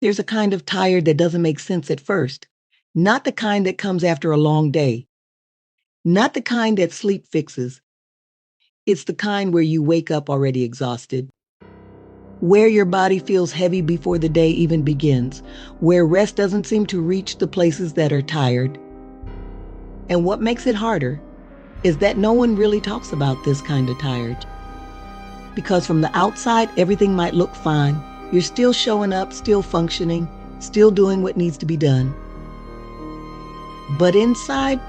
There's a kind of tired that doesn't make sense at first, not the kind that comes after a long day, not the kind that sleep fixes. It's the kind where you wake up already exhausted, where your body feels heavy before the day even begins, where rest doesn't seem to reach the places that are tired. And what makes it harder is that no one really talks about this kind of tired. Because from the outside, everything might look fine. You're still showing up, still functioning, still doing what needs to be done. But inside,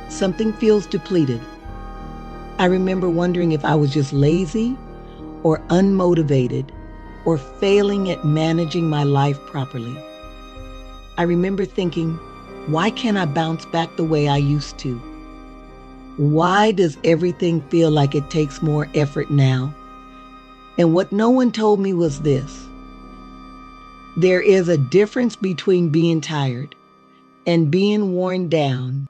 something feels depleted. I remember wondering if I was just lazy or unmotivated or failing at managing my life properly. I remember thinking, why can't I bounce back the way I used to? Why does everything feel like it takes more effort now? And what no one told me was this: there is a difference between being tired and being worn down.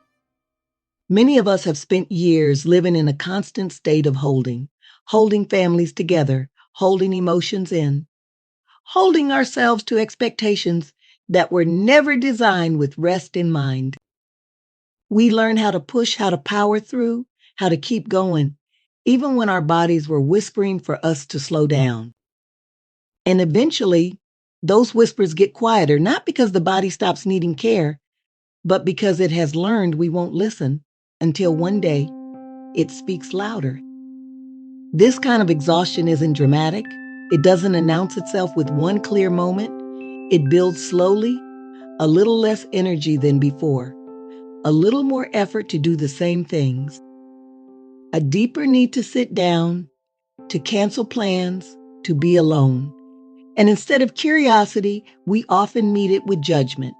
Many of us have spent years living in a constant state of holding families together, holding emotions in, holding ourselves to expectations that were never designed with rest in mind. We learned how to push, how to power through, how to keep going, even when our bodies were whispering for us to slow down. And eventually, those whispers get quieter, not because the body stops needing care, but because it has learned we won't listen until one day it speaks louder. This kind of exhaustion isn't dramatic. It doesn't announce itself with one clear moment. It builds slowly, a little less energy than before, a little more effort to do the same things, a deeper need to sit down, to cancel plans, to be alone. And instead of curiosity, we often meet it with judgment.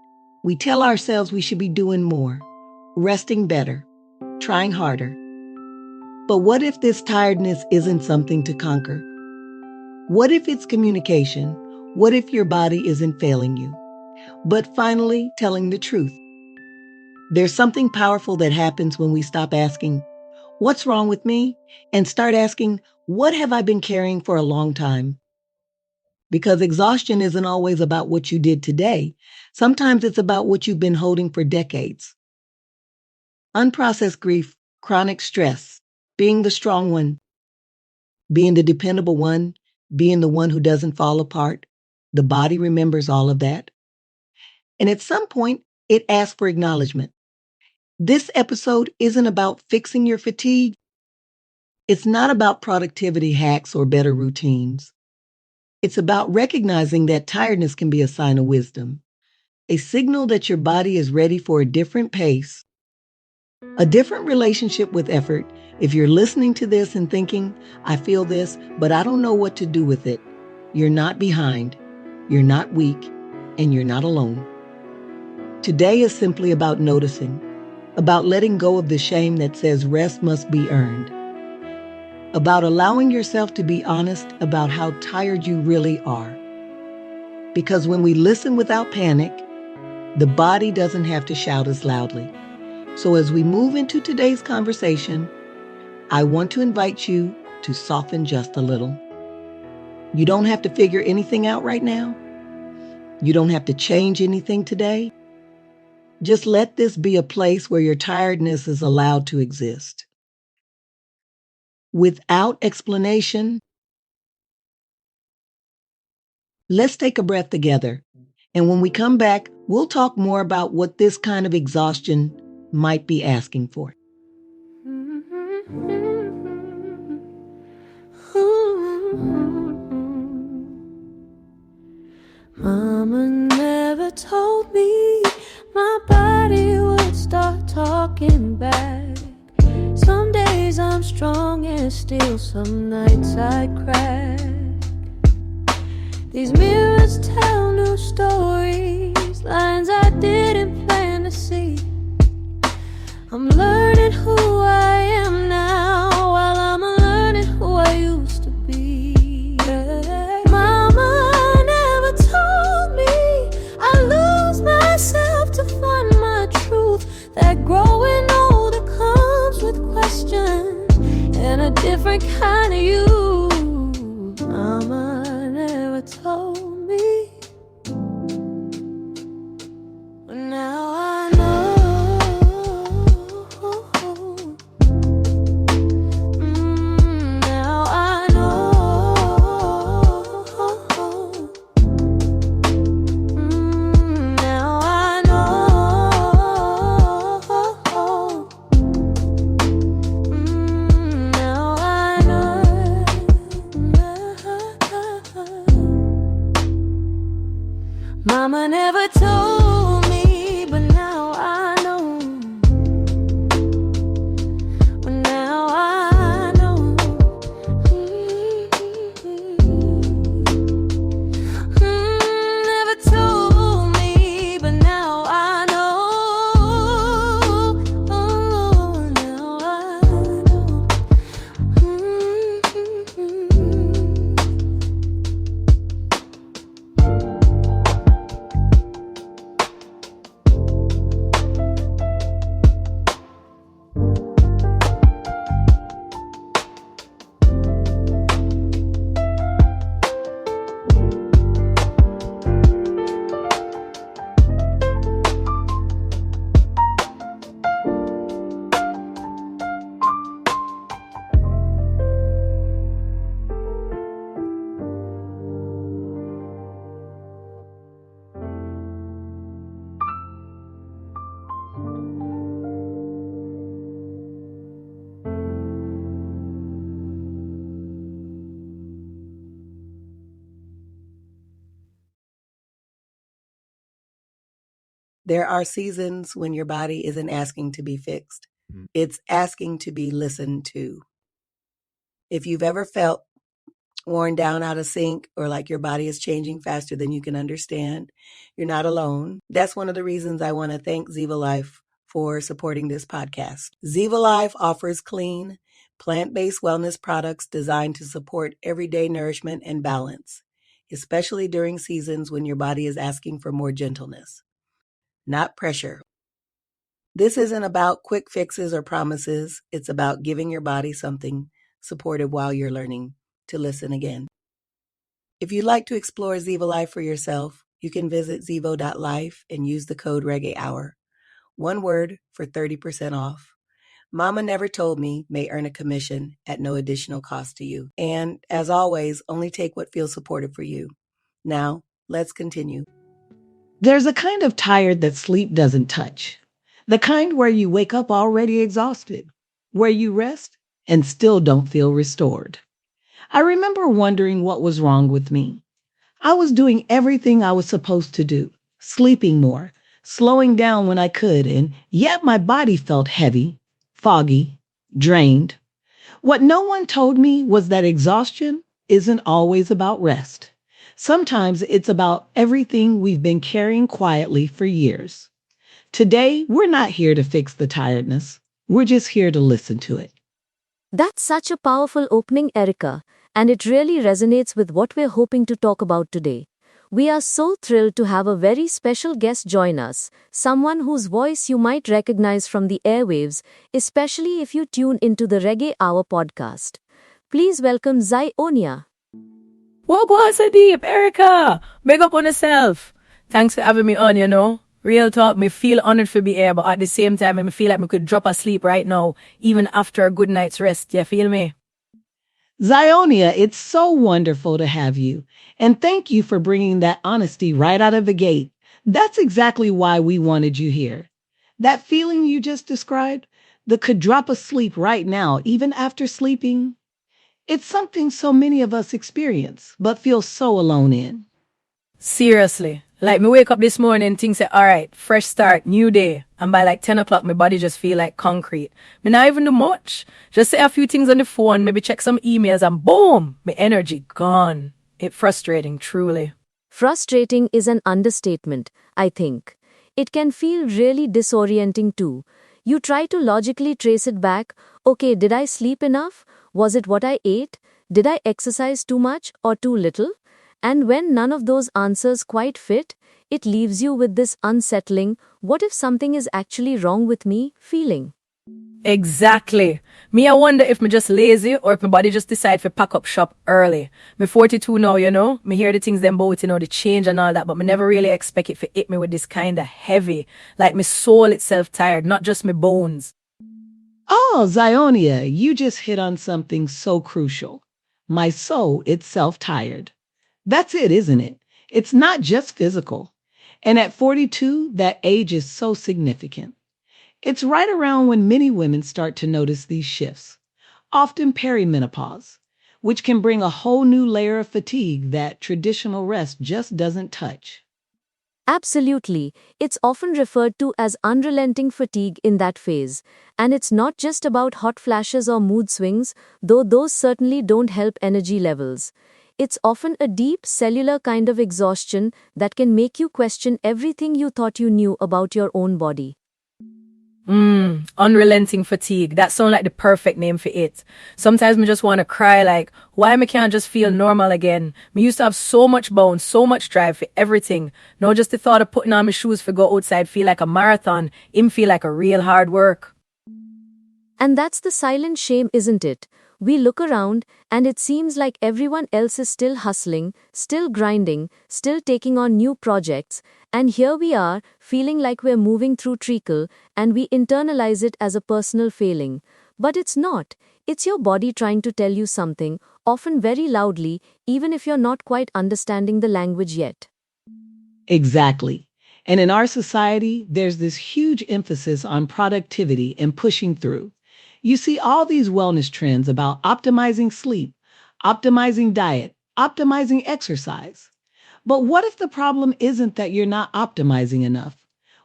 We tell ourselves we should be doing more, resting better, trying harder. But what if this tiredness isn't something to conquer? What if it's communication? What if your body isn't failing you, but finally telling the truth? There's something powerful that happens when we stop asking, what's wrong with me? And start asking, what have I been carrying for a long time? Because exhaustion isn't always about what you did today. Sometimes it's about what you've been holding for decades. Unprocessed grief, chronic stress, being the strong one, being the dependable one, being the one who doesn't fall apart. The body remembers all of that. And at some point, it asks for acknowledgement. This episode isn't about fixing your fatigue. It's not about productivity hacks or better routines. It's about recognizing that tiredness can be a sign of wisdom, a signal that your body is ready for a different pace, a different relationship with effort. If you're listening to this and thinking, I feel this, but I don't know what to do with it, you're not behind, you're not weak, and you're not alone. Today is simply about noticing, about letting go of the shame that says rest must be earned, about allowing yourself to be honest about how tired you really are. Because when we listen without panic, the body doesn't have to shout as loudly. So as we move into today's conversation, I want to invite you to soften just a little. You don't have to figure anything out right now. You don't have to change anything today. Just let this be a place where your tiredness is allowed to exist. Without explanation, let's take a breath together. And when we come back, we'll talk more about what this kind of exhaustion might be asking for. Mama never told me my body would start talking back. Some days I'm strong and still some nights I crack. These mirrors tell new stories, lines I didn't plan to see. I'm learning who I am now while I'm learning who I used to be. Mama never told me I lose myself to find my truth, that growing older comes with questions and a different kind of you. Mama never told me. Mama never told me, but now I know. But now I know. Never told me, but now I know. Oh, now I know. There are seasons when your body isn't asking to be fixed. It's asking to be listened to. If you've ever felt worn down, out of sync, or like your body is changing faster than you can understand, you're not alone. That's one of the reasons I want to thank Ziva Life for supporting this podcast. Ziva Life offers clean, plant-based wellness products designed to support everyday nourishment and balance, especially during seasons when your body is asking for more gentleness, not pressure. This isn't about quick fixes or promises. It's about giving your body something supportive while you're learning to listen again. If you'd like to explore Ziva Life for yourself, you can visit zivo.life and use the code Reggae Hour. One word for 30% off. Momma Never Told Me may earn a commission at no additional cost to you. And as always, only take what feels supportive for you. Now, let's continue. There's a kind of tired that sleep doesn't touch. The kind where you wake up already exhausted, where you rest and still don't feel restored. I remember wondering what was wrong with me. I was doing everything I was supposed to do, sleeping more, slowing down when I could, and yet my body felt heavy, foggy, drained. What no one told me was that exhaustion isn't always about rest. Sometimes it's about everything we've been carrying quietly for years. Today, we're not here to fix the tiredness. We're just here to listen to it. That's such a powerful opening, Erica, and it really resonates with what we're hoping to talk about today. We are so thrilled to have a very special guest join us, someone whose voice you might recognize from the airwaves, especially if you tune into the Reggae Hour podcast. Please welcome Zionia. What was a deep, Erica? Big up on yourself. Thanks for having me on, you know. Real talk, me feel honored to be here, but at the same time, I feel like me could drop asleep right now, even after a good night's rest. You feel me? Zionia, it's so wonderful to have you. And thank you for bringing that honesty right out of the gate. That's exactly why we wanted you here. That feeling you just described, that could drop asleep right now, even after sleeping, it's something so many of us experience, but feel so alone in. Seriously. Like, me wake up this morning, things say, all right, fresh start, new day. And by like 10 o'clock, my body just feel like concrete. Me not even do much. Just say a few things on the phone, maybe check some emails, and boom, my energy gone. It's frustrating, truly. Frustrating is an understatement, I think. It can feel really disorienting too. You try to logically trace it back. Okay, did I sleep enough? Was it what I ate? Did I exercise too much or too little? And when none of those answers quite fit, it leaves you with this unsettling, what if something is actually wrong with me, feeling. Exactly. Me, I wonder if me just lazy or if my body just decide to pack up shop early. Me 42 now, you know. Me hear the things them bout, you know, the change and all that, but me never really expect it to hit me with this kind of heavy. Like me soul itself tired, not just me bones. Oh, Zionia, you just hit on something so crucial. My soul itself tired. That's it, isn't it? It's not just physical. And at 42, that age is so significant. It's right around when many women start to notice these shifts, often perimenopause, which can bring a whole new layer of fatigue that traditional rest just doesn't touch. Absolutely. It's often referred to as unrelenting fatigue in that phase. And it's not just about hot flashes or mood swings, though those certainly don't help energy levels. It's often a deep, cellular kind of exhaustion that can make you question everything you thought you knew about your own body. Unrelenting fatigue. That sounds like the perfect name for it. Sometimes me just want to cry like, why me can't just feel normal again? Me used to have so much bones, so much drive for everything. Now just the thought of putting on my shoes for go outside feel like a marathon. Him feel like a real hard work. And that's the silent shame, isn't it? We look around, and it seems like everyone else is still hustling, still grinding, still taking on new projects, and here we are, feeling like we're moving through treacle, and we internalize it as a personal failing. But it's not. It's your body trying to tell you something, often very loudly, even if you're not quite understanding the language yet. Exactly. And in our society, there's this huge emphasis on productivity and pushing through. You see all these wellness trends about optimizing sleep, optimizing diet, optimizing exercise. But what if the problem isn't that you're not optimizing enough?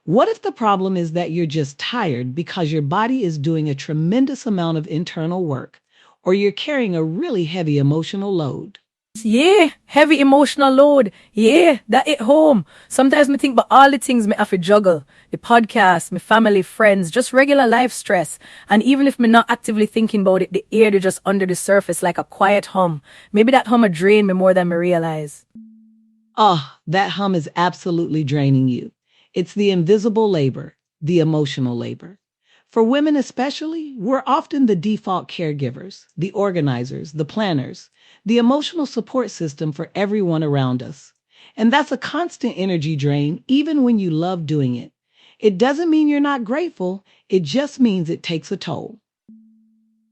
What if the problem is that you're just tired because your body is doing a tremendous amount of internal work, or you're carrying a really heavy emotional load? Yeah, heavy emotional load. Yeah, that hit home. Sometimes me think about all the things me have to juggle. The podcast, my family, friends, just regular life stress. And even if me not actively thinking about it, the air is just under the surface like a quiet hum. Maybe that hum a drain me more than me realize. Oh, that hum is absolutely draining you. It's the invisible labor, the emotional labor. For women especially, we're often the default caregivers, the organizers, the planners, the emotional support system for everyone around us. And that's a constant energy drain, even when you love doing it. It doesn't mean you're not grateful, it just means it takes a toll.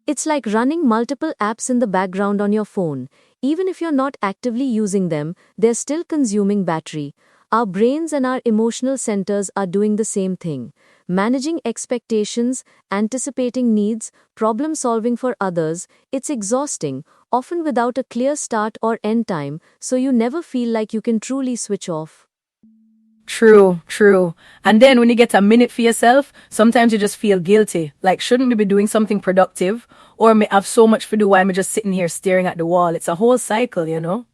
It's like running multiple apps in the background on your phone. Even if you're not actively using them, they're still consuming battery. Our brains and our emotional centers are doing the same thing. Managing expectations, anticipating needs, problem solving for others, it's exhausting, often without a clear start or end time, so you never feel like you can truly switch off. True, true. And then when you get a minute for yourself, sometimes you just feel guilty. Like, shouldn't we be doing something productive? Or may have so much to do, why am I just sitting here staring at the wall? It's a whole cycle, you know?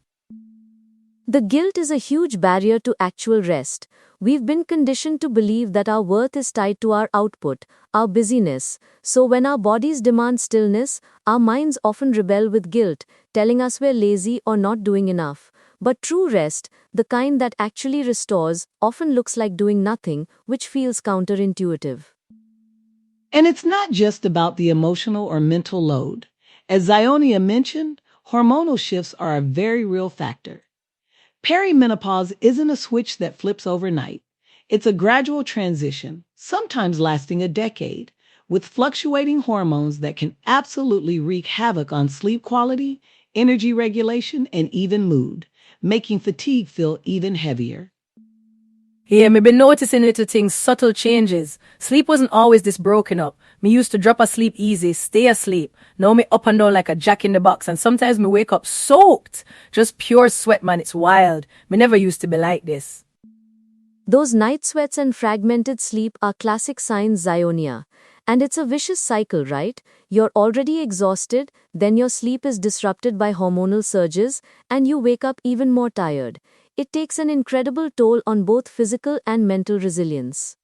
The guilt is a huge barrier to actual rest. We've been conditioned to believe that our worth is tied to our output, our busyness. So when our bodies demand stillness, our minds often rebel with guilt, telling us we're lazy or not doing enough. But true rest, the kind that actually restores, often looks like doing nothing, which feels counterintuitive. And it's not just about the emotional or mental load. As Zionia mentioned, hormonal shifts are a very real factor. Perimenopause isn't a switch that flips overnight. It's a gradual transition, sometimes lasting a decade, with fluctuating hormones that can absolutely wreak havoc on sleep quality, energy regulation, and even mood, making fatigue feel even heavier. Yeah, me been noticing little things, subtle changes. Sleep wasn't always this broken up. Me used to drop asleep easy, stay asleep. Now me up and down like a jack in the box, and sometimes me wake up soaked. Just pure sweat, man, it's wild. Me never used to be like this. Those night sweats and fragmented sleep are classic signs, Zionia. And it's a vicious cycle, right? You're already exhausted, then your sleep is disrupted by hormonal surges, and you wake up even more tired. It takes an incredible toll on both physical and mental resilience.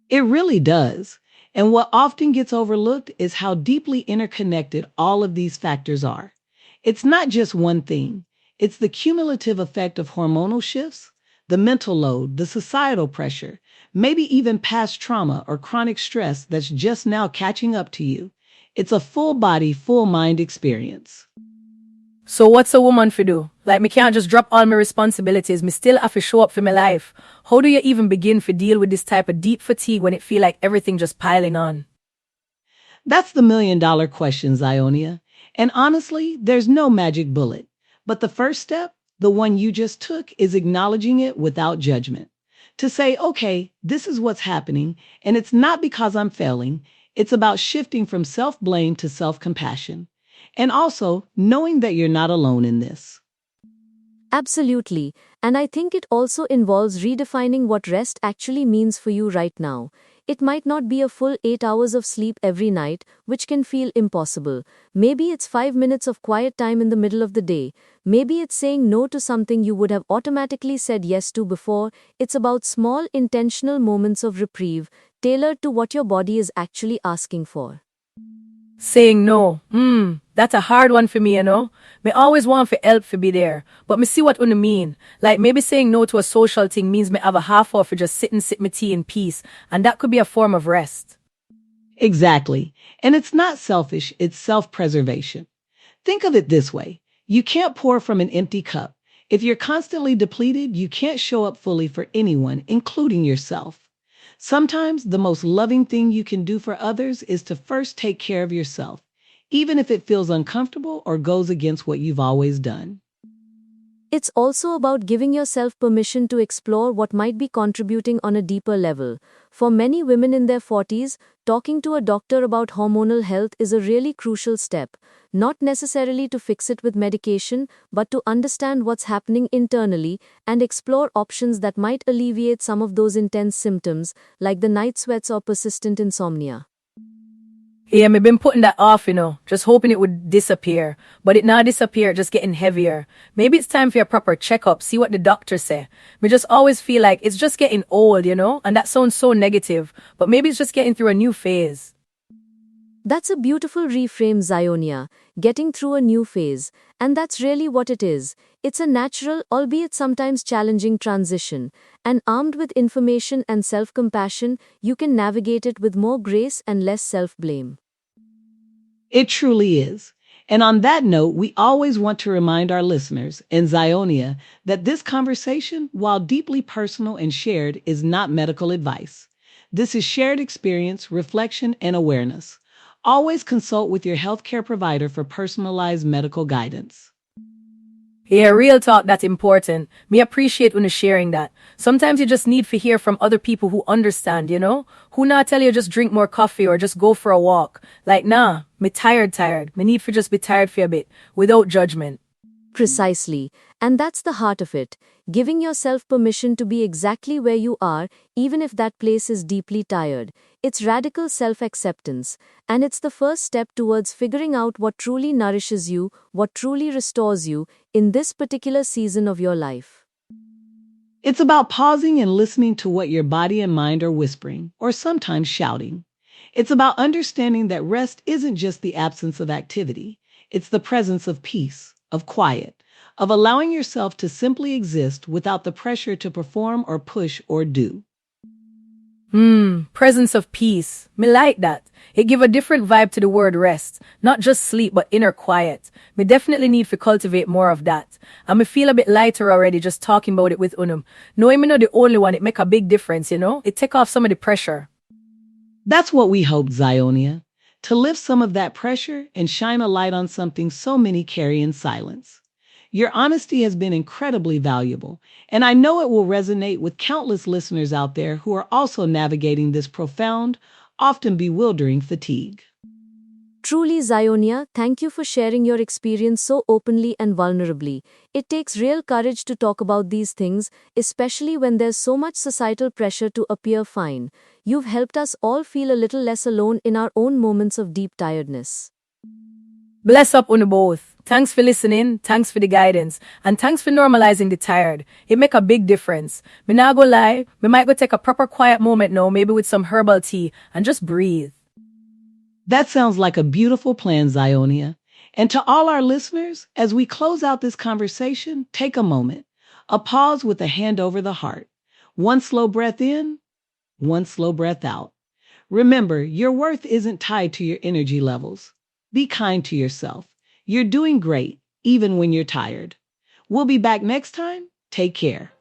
It really does. And what often gets overlooked is how deeply interconnected all of these factors are. It's not just one thing. It's the cumulative effect of hormonal shifts, the mental load, the societal pressure, maybe even past trauma or chronic stress that's just now catching up to you. It's a full body, full mind experience. So what's a woman for do? Like, me can't just drop all my responsibilities. Me still have to show up for my life. How do you even begin to deal with this type of deep fatigue when it feel like everything just piling on? That's the million-dollar question, Zionia. And honestly, there's no magic bullet. But the first step, the one you just took, is acknowledging it without judgment. To say, okay, this is what's happening, and it's not because I'm failing. It's about shifting from self-blame to self-compassion. And also knowing that you're not alone in this. Absolutely. And I think it also involves redefining what rest actually means for you right now. It might not be a full 8 hours of sleep every night, which can feel impossible. Maybe it's 5 minutes of quiet time in the middle of the day. Maybe it's saying no to something you would have automatically said yes to before. It's about small, intentional moments of reprieve, tailored to what your body is actually asking for. Saying no. That's a hard one for me, you know. Me always want for help to be there. But me see what you mean. Like maybe saying no to a social thing means me have a half hour for just sit and sip my tea in peace. And that could be a form of rest. Exactly. And it's not selfish, it's self-preservation. Think of it this way. You can't pour from an empty cup. If you're constantly depleted, you can't show up fully for anyone, including yourself. Sometimes the most loving thing you can do for others is to first take care of yourself, even if it feels uncomfortable or goes against what you've always done. It's also about giving yourself permission to explore what might be contributing on a deeper level. For many women in their 40s, talking to a doctor about hormonal health is a really crucial step, not necessarily to fix it with medication, but to understand what's happening internally and explore options that might alleviate some of those intense symptoms, like the night sweats or persistent insomnia. Yeah, me been putting that off, you know, just hoping it would disappear. But it not disappear, just getting heavier. Maybe it's time for a proper checkup, see what the doctor say. Me just always feel like it's just getting old, you know, and that sounds so negative. But maybe it's just getting through a new phase. That's a beautiful reframe, Zionia, getting through a new phase. And that's really what it is. It's a natural, albeit sometimes challenging transition. And armed with information and self-compassion, you can navigate it with more grace and less self-blame. It truly is. And on that note, we always want to remind our listeners and Zionia that this conversation, while deeply personal and shared, is not medical advice. This is shared experience, reflection, and awareness. Always consult with your healthcare provider for personalized medical guidance. Yeah, real talk, that's important. Me appreciate when you're sharing that. Sometimes you just need to hear from other people who understand, you know? Who not tell you just drink more coffee or just go for a walk. Like, nah, me tired. Me need for just be tired for a bit, without judgment. Precisely. And that's the heart of it. Giving yourself permission to be exactly where you are, even if that place is deeply tired. It's radical self-acceptance. And it's the first step towards figuring out what truly nourishes you, what truly restores you, in this particular season of your life. It's about pausing and listening to what your body and mind are whispering, or sometimes shouting. It's about understanding that rest isn't just the absence of activity. It's the presence of peace, of quiet, of allowing yourself to simply exist without the pressure to perform or push or do. Presence of peace. Me like that. It give a different vibe to the word rest. Not just sleep, but inner quiet. Me definitely need to cultivate more of that. And me feel a bit lighter already just talking about it with Unum. Knowing me not the only one, it make a big difference, you know? It take off some of the pressure. That's what we hoped, Zionia, to lift some of that pressure and shine a light on something so many carry in silence. Your honesty has been incredibly valuable, and I know it will resonate with countless listeners out there who are also navigating this profound, often bewildering fatigue. Truly, Zionia, thank you for sharing your experience so openly and vulnerably. It takes real courage to talk about these things, especially when there's so much societal pressure to appear fine. You've helped us all feel a little less alone in our own moments of deep tiredness. Bless up on both. Thanks for listening, thanks for the guidance, and thanks for normalizing the tired. It make a big difference. Me nah go lie, me might go take a proper quiet moment now, maybe with some herbal tea, and just breathe. That sounds like a beautiful plan, Zionia. And to all our listeners, as we close out this conversation, take a moment, a pause with a hand over the heart. One slow breath in, one slow breath out. Remember, your worth isn't tied to your energy levels. Be kind to yourself. You're doing great, even when you're tired. We'll be back next time. Take care.